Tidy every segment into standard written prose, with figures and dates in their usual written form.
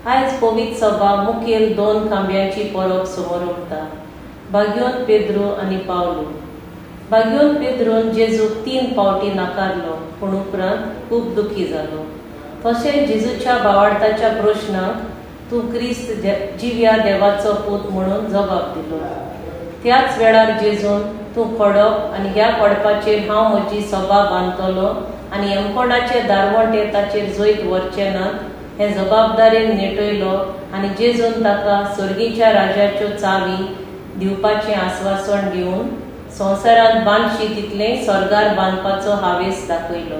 आयज पवित्र सभा मुखेल दोन खांब्यांची परब समोर उरता, भाग्योन पेद्रो आनी पावलो. भाग्योन पेद्रोन जेजूक 3 फावटी नाकारलो, पूण उपरांत खूब दुखी जालो. तशेंच जेजूच्या भावार्थाच्या प्रश्नाक तूं क्रिस्त जिव्या देवाचो पूत म्हणून जबाब दिलो. त्याच वेळार जेजून तूं पडप आनी ह्या पडपाचेर हांव म्हजी सभा बांदतलो आनी एमकोडाचे दारवंटे ताचेर जैत व्हरचे नात हे जबाबदारेन नेटयलो आनी जेजून ताका सर्गीच्या राजाच्यो चावी दिवपाचें आस्वासन दिवन संवसारांत बांदशी तितलें स्वर्गार बांदपाचो हावेस दाखयलो.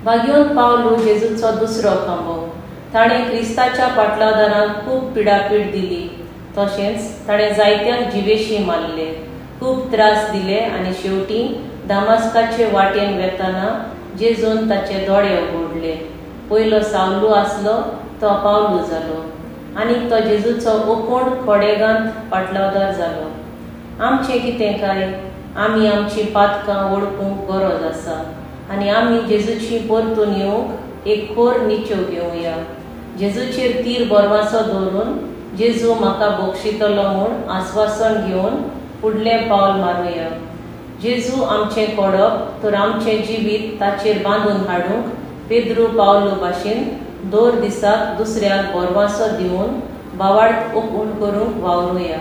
भाग्योन पावलो जेजूचो दुसरो खांबो. ताणें क्रिस्ताच्या पाटलादारांक खूब पिडापीड दिली. तशेंच ताणें जायत्यांक जिवेशी मारले, खूब त्रास दिले आनी शेवटी दामास्काचे वाटेन वेताना जेजून ताचे दोळे उगडले. पयलो सावलो आसलो तो पावलो जालो आनी तो जेजूचो ओकोण खोडेगांत पाटलादार जालो. आमचें कितें काय? आमी आमची पातकां वळखूंक गरज आसा आनी आमी जेजूची परतून येवंक एक खोर निच्यो घेवया. जेजूचेर तीर बोरमासो दवरून जेजू म्हाका बक्षितलो म्हूण आस्वासन घेवन फुडलें पावल मारुया. जेजू आमचें कोडप तर आमचें जिवीत ताचेर बांदून हाडूंक पेद्रू पावलो भाशेन दर दिसाक दुसऱ्याक बोरमासो दिवन भावार्थ ओपूण करूंक वावरुया.